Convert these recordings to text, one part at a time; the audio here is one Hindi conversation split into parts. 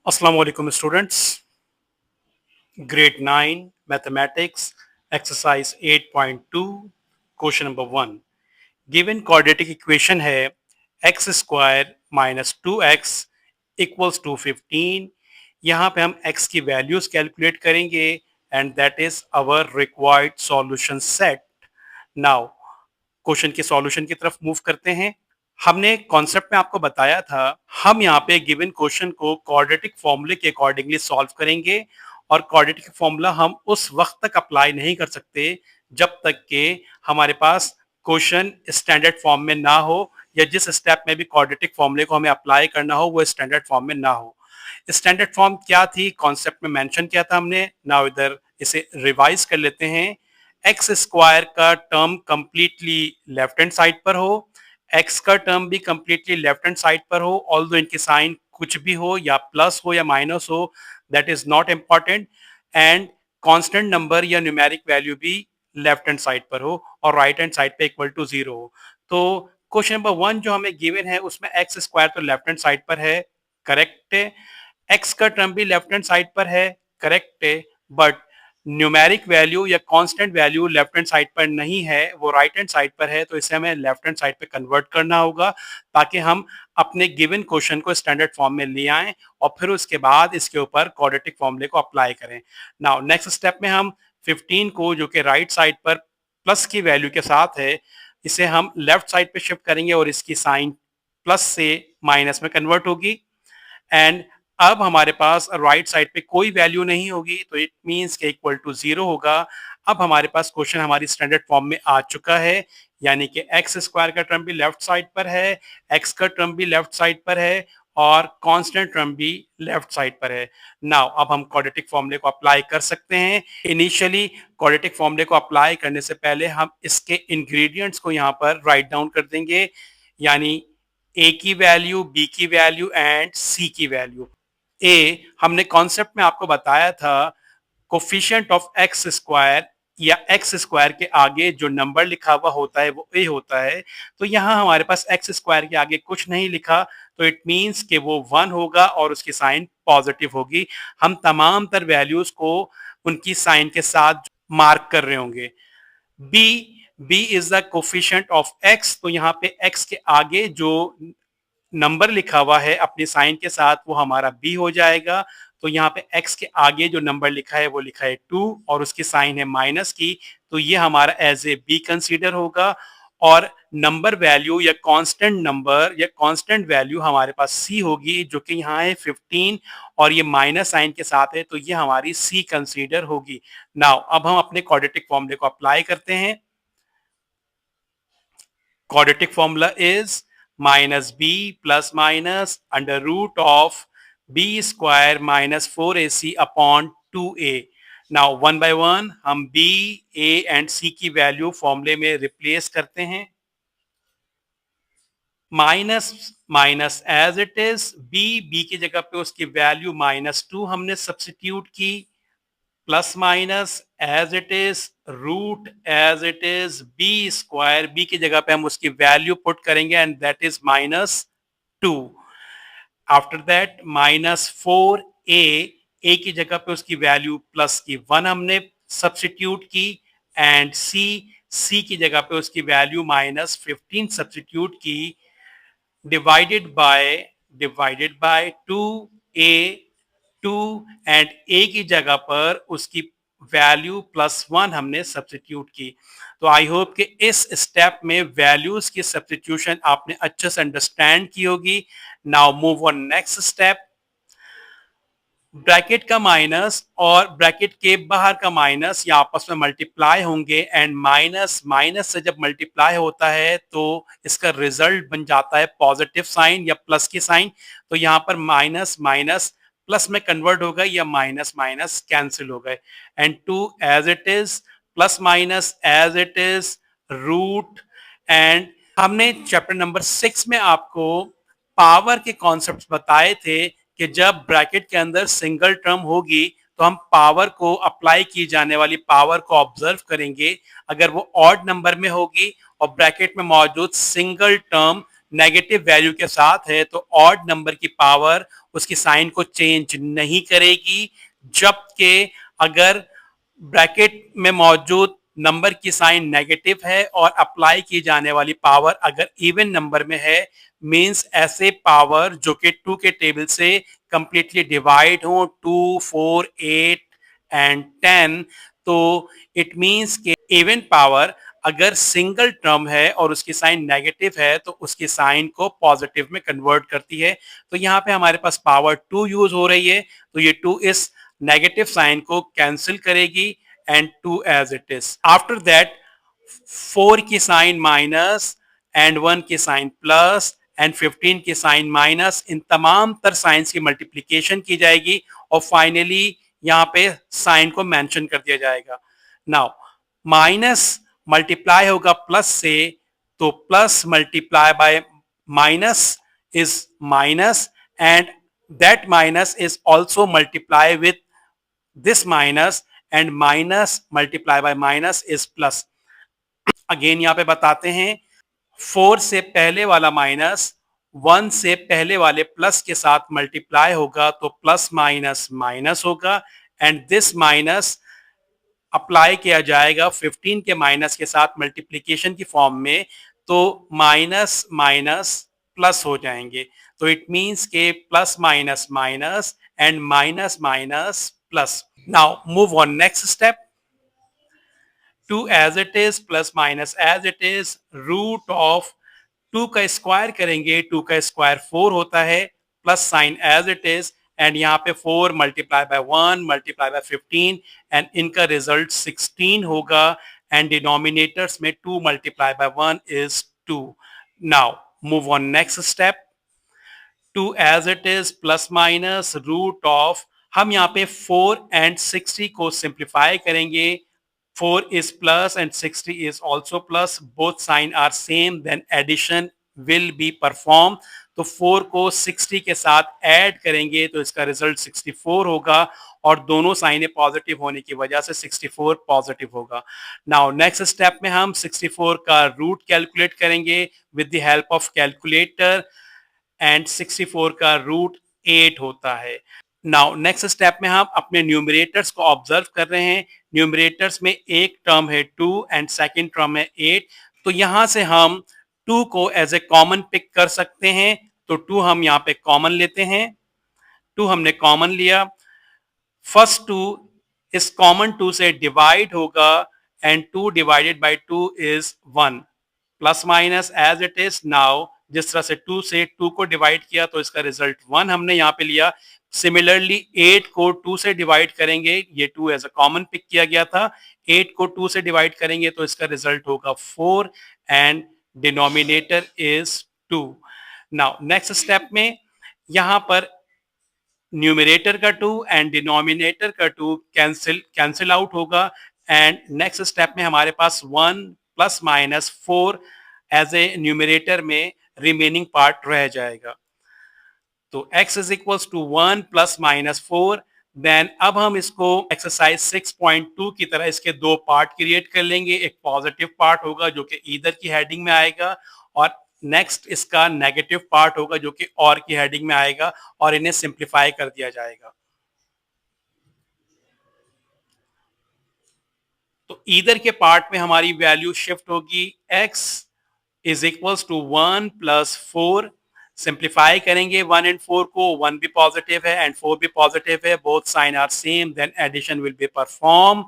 Assalamu alaikum students. Grade 9 Mathematics Exercise 8.2 Question number 1. Given quadratic equation है x square minus 2x equals to 15. यहाँ पे हम x की वैल्यूज कैलकुलेट करेंगे and that is our required solution set. Now question के सॉल्यूशन की तरफ मूव करते हैं. हमने कॉन्सेप्ट में आपको बताया था हम यहाँ पे गिवन क्वेश्चन को क्वाड्रेटिक फॉर्मूले के अकॉर्डिंगली सॉल्व करेंगे और क्वाड्रेटिक फॉर्मूला हम उस वक्त तक अप्लाई नहीं कर सकते जब तक कि हमारे पास क्वेश्चन स्टैंडर्ड फॉर्म में ना हो या जिस स्टेप में भी क्वाड्रेटिक फॉर्मूले को हमें अप्लाई करना हो वो स्टैंडर्ड फॉर्म में ना हो. स्टैंडर्ड फॉर्म क्या थी, कॉन्सेप्ट में मेंशन किया था हमने. नाउ इधर इसे रिवाइज कर लेते हैं. एक्स स्क्वायर का term completely left hand side पर हो, एक्स का टर्म भी कंप्लीटली लेफ्ट हैंड साइड पर हो, ऑल्दो इनके साइन कुछ भी हो या प्लस हो या माइनस हो, that is not important. And constant number या न्यूमेरिक वैल्यू भी लेफ्ट हैंड साइड पर हो और राइट हैंड साइड पे इक्वल टू 0 हो. तो क्वेश्चन नंबर 1 जो हमें गिवन है उसमें एक्स स्क्वायर तो लेफ्ट हैंड साइड पर है, करेक्ट है. एक्स का टर्म भी लेफ्ट हैंड साइड पर है, करेक्ट है. बट न्यूमेरिक वैल्यू या constant value left hand side पर नहीं है, वो राइट हैंड साइड पर है. तो इसे हमें लेफ्ट हैंड साइड पे कन्वर्ट करना होगा ताकि हम अपने गिवन क्वेश्चन को स्टैंडर्ड फॉर्म में ले आएं और फिर उसके बाद इसके ऊपर क्वाड्रेटिक फॉर्मूले को अप्लाई करें. नाउ नेक्स्ट स्टेप में हम 15 को जो कि राइट साइड पर प्लस की वैल्यू के साथ है इसे हम लेफ्ट साइड पे शिफ्ट करेंगे और इसकी साइन प्लस से माइनस में कन्वर्ट होगी. एंड अब हमारे पास राइट साइड पे कोई वैल्यू नहीं होगी तो इट मींस के इक्वल टू 0 होगा. अब हमारे पास क्वेश्चन हमारी स्टैंडर्ड फॉर्म में आ चुका है, यानी कि एक्स स्क्वायर का टर्म भी लेफ्ट साइड पर है, एक्स का टर्म भी लेफ्ट साइड पर है और कांस्टेंट टर्म भी लेफ्ट साइड पर है. नाउ अब हम क्वाड्रेटिक फॉर्मूले को अप्लाई कर सकते हैं. इनिशियली क्वाड्रेटिक फॉर्मूले को अप्लाई करने से पहले हम इसके इंग्रेडिएंट्स को यहाँ पर राइट डाउन कर देंगे, यानी ए की वैल्यू, बी की वैल्यू एंड सी की वैल्यू. ए हमने कॉन्सेप्ट में आपको बताया था कोफिशिएंट ऑफ एक्स स्क्वायर या एक्स स्क्वायर के आगे जो नंबर लिखा हुआ होता है वो ए होता है. तो यहाँ हमारे पास एक्स स्क्वायर के आगे कुछ नहीं लिखा तो इट मींस कि वो 1 होगा और उसकी साइन पॉजिटिव होगी. हम तमाम तर वैल्यूज को उनकी साइन के साथ मार्क कर रहे होंगे. B is the coefficient of x, तो यहाँ पे एक्स के आगे जो नंबर लिखा हुआ है अपनी साइन के साथ वो हमारा बी हो जाएगा. तो यहाँ पे x के आगे जो नंबर लिखा है वो लिखा है 2 और उसकी साइन है माइनस की, तो ये हमारा एज ए बी कंसीडर होगा. और नंबर वैल्यू या कांस्टेंट नंबर या कांस्टेंट वैल्यू हमारे पास सी होगी जो कि यहाँ है 15 और ये माइनस साइन के साथ है तो ये हमारी सी कंसीडर होगी. नाउ अब हम अपने क्वाड्रेटिक फॉर्मूले को अप्लाई करते हैं. Quadratic formula is minus b plus minus under root of b square minus 4ac upon 2a. Now one by one हम b, a and c की वैल्यू फॉर्मूले में रिप्लेस करते हैं. Minus minus as it is, b की जगह पे उसकी वैल्यू -2 हमने सब्स्टिट्यूट की, plus minus as it is, root as it is, B square, B की जगह पे हम उसकी वैल्यू पुट करेंगे and that is -2. After that -4a, A की जगह पे उसकी वैल्यू प्लस की 1 हमने सब्स्टिट्यूट की एंड सी की जगह पे उसकी वैल्यू -15 सब्स्टिट्यूट की, divided by 2a 2 and a की जगह पर उसकी वैल्यू +1 हमने सब्स्टिट्यूट की. तो आई होप कि इस स्टेप में वैल्यूज की सब्स्टिट्यूशन आपने अच्छे से अंडरस्टैंड की होगी. Now move on next step. Bracket का माइनस और ब्रैकेट के बाहर का माइनस ये आपस में मल्टीप्लाई होंगे एंड माइनस माइनस से जब मल्टीप्लाई होता है तो इसका रिजल्ट बन जाता है पॉजिटिव साइन या प्लस की साइन. तो यहाँ पर माइनस माइनस प्लस में कन्वर्ट हो गए या माइनस माइनस कैंसिल हो गए and 2 as it is, plus minus as it is, root. And हमने चैप्टर नंबर 6 में आपको पावर के कॉन्सेप्ट्स बताए थे कि जब ब्रैकेट के अंदर सिंगल टर्म होगी तो हम पावर को अप्लाई की जाने वाली पावर को ऑब्जर्व करेंगे. अगर वो ऑड नंबर में होगी और ब्रैकेट में मौजूद सिंगल टर्म नेगेटिव वैल्यू के साथ है तो ऑड नंबर की पावर उसकी साइन को चेंज नहीं करेगी, जबकि अगर ब्रैकेट में मौजूद नंबर की साइन नेगेटिव है और अप्लाई की जाने वाली पावर अगर इवन नंबर में है, मींस ऐसे पावर जो कि 2 के टेबल से कंप्लीटली डिवाइड हो, 2, 4, 8 एंड 10, तो इट मींस के इवन पावर अगर सिंगल टर्म है और उसकी साइन नेगेटिव है तो उसकी साइन को पॉजिटिव में कन्वर्ट करती है। तो यहाँ पे हमारे पास पावर 2 यूज हो रही है, तो ये 2 इस नेगेटिव साइन को कैंसिल करेगी and 2 as it is. After that 4 की साइन माइनस एंड 1 की साइन प्लस एंड 15 की साइन माइनस, इन तमाम तर साइंस की मल्टीप्लीकेशन की जाएगी और फाइनली यहाँ पे साइन को मेंशन कर दिया जाएगा। नाउ माइनस मल्टीप्लाई होगा प्लस से, तो plus multiply by minus is minus and that minus is also multiply with this minus and minus multiply by minus is plus। Again यहां पे बताते हैं 4 से पहले वाला माइनस 1 से पहले वाले प्लस के साथ मल्टीप्लाई होगा तो प्लस माइनस माइनस होगा एंड दिस माइनस अप्लाई किया जाएगा 15 के माइनस के साथ मल्टीप्लीकेशन की फॉर्म में, तो माइनस माइनस प्लस हो जाएंगे। तो इट मींस के plus minus minus and minus minus plus. Now move on next step. 2 as it is plus minus as it is, root of 2 का स्क्वायर करेंगे, 2 का स्क्वायर 4 होता है, plus sign as it is and यहाँ पे 4 multiply by 1 multiply by 15 and इनका रिजल्ट 16 होगा एंड डिनोमिनेटर्स में 2 multiply by 1 is 2। Now move on next step. 2 as it is plus minus root of, हम यहाँ पे 4 एंड 60 को सिंप्लीफाई करेंगे, 4 is plus and 60 is also plus, both sign are same, then addition will be performed। तो 4 को 60 के साथ ऐड करेंगे तो इसका रिजल्ट 64 होगा और दोनों साइनें पॉजिटिव होने की वजह से 64 पॉजिटिव होगा। नाउ नेक्स्ट स्टेप में हम 64 का रूट कैलकुलेट करेंगे with the help of calculator and 64 का रूट 8 होता है। नाउ नेक्स्ट स्टेप में हम अपने न्यूमरेटर्स को ऑब्जर्व कर रहे हैं। न्यूमरेटर्स में एक टर्म है 2 एंड सेकंड टर्म है 8, तो यहां से हम 2 को एज ए कॉमन पिक कर सकते हैं, तो 2 हम यहाँ पे कॉमन लेते हैं। 2 हमने कॉमन लिया, फर्स्ट 2 इस कॉमन 2 से डिवाइड होगा and 2 divided by 2 is 1, plus minus as it is. Now जिस तरह से 2 से 2 को डिवाइड किया तो इसका रिजल्ट 1 हमने यहाँ पे लिया। सिमिलरली 8 को 2 से डिवाइड करेंगे, ये 2 एज अ कॉमन पिक किया गया था, 8 को 2 से डिवाइड करेंगे तो इसका रिजल्ट होगा 4 and denominator is 2। Now next step में यहां पर न्यूमरेटर का 2 एंड डिनोमिनेटर का 2 कैंसिल आउट होगा एंड नेक्स्ट स्टेप में हमारे पास 1 plus minus 4 as a numerator में रिमेनिंग पार्ट रह जाएगा। तो x is equals to 1 plus minus 4। Then अब हम इसको एक्सरसाइज 6.2 की तरह इसके दो पार्ट क्रिएट कर लेंगे। एक पॉजिटिव पार्ट होगा जो कि ईदर की हेडिंग में आएगा और नेक्स्ट इसका नेगेटिव पार्ट होगा जो कि और की हेडिंग में आएगा और इन्हें सिंप्लीफाई कर दिया जाएगा। तो ईदर के पार्ट में हमारी वैल्यू शिफ्ट होगी, x is equals to 1 plus 4। Simplify करेंगे 1 एंड 4 को, 1 भी पॉजिटिव है एंड 4 भी पॉजिटिव है, both sign are same, then addition will be perform.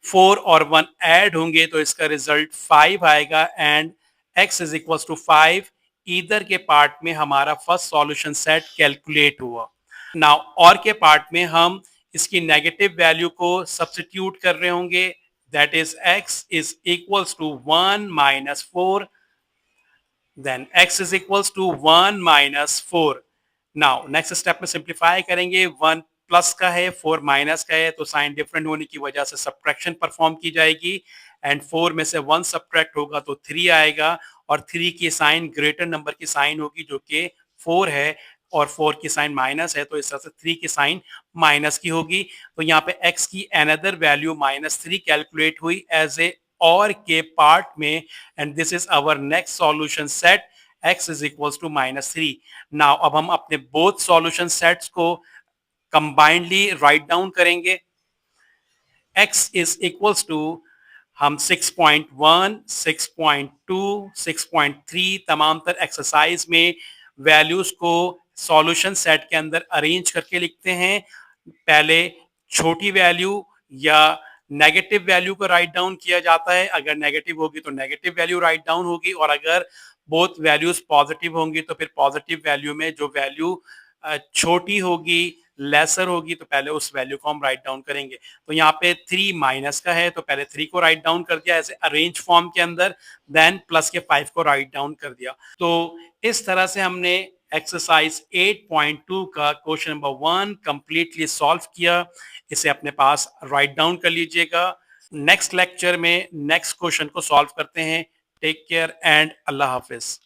4 और 1 ऐड होंगे तो इसका रिजल्ट 5 आएगा and x is equals to 5। Either के पार्ट में हमारा फर्स्ट सॉल्यूशन सेट कैलकुलेट हुआ। नाउ और के पार्ट में हम इसकी नेगेटिव वैल्यू को सब्स्टिट्यूट कर रहे होंगे, that is x is equals to 1 minus 4, then x is equals to 1 minus 4। Now next step में सिंप्लीफाई करेंगे, 1 प्लस का है 4 माइनस का है तो साइन डिफरेंट होने की वजह से सब्ट्रैक्शन परफॉर्म की जाएगी एंड 4 में से 1 सब्ट्रैक्ट होगा तो 3 आएगा और 3 की साइन ग्रेटर नंबर की साइन होगी जो कि 4 है और 4 की साइन माइनस है तो इस तरह से 3 की साइन माइनस की होगी। तो यहाँ पे x की अनदर वैल्यू -3 कैलकुलेट हुई एज ए और के पार्ट में and this is our next solution set x is equals to -3। Now अब हम अपने बोथ सॉल्यूशन सेट्स को कंबाइंडली राइट डाउन करेंगे। x इज इक्वल्स टू हम 6.1, 6.2, 6.3 तमाम तर एक्सरसाइज में वैल्यूज को सॉल्यूशन सेट के अंदर अरेंज करके लिखते हैं। पहले छोटी वैल्यू या नेगेटिव वैल्यू को राइट डाउन किया जाता है। अगर नेगेटिव होगी तो नेगेटिव वैल्यू राइट डाउन होगी, और अगर बोथ वैल्यूज पॉजिटिव होंगी तो फिर पॉजिटिव वैल्यू में जो वैल्यू छोटी होगी, लेसर होगी, तो पहले उस वैल्यू को हम राइट डाउन करेंगे। तो यहाँ पे 3 माइनस का है तो पहले 3 को राइट डाउन कर दिया ऐसे अरेंज फॉर्म के अंदर, देन प्लस के 5 को राइट डाउन कर दिया। तो इस तरह से हमने एक्सरसाइज 8.2 का क्वेश्चन नंबर 1 कंप्लीटली सॉल्व किया। इसे अपने पास राइट डाउन कर लीजिएगा। नेक्स्ट लेक्चर में नेक्स्ट क्वेश्चन को सॉल्व करते हैं। टेक केयर एंड अल्लाह हाफिज।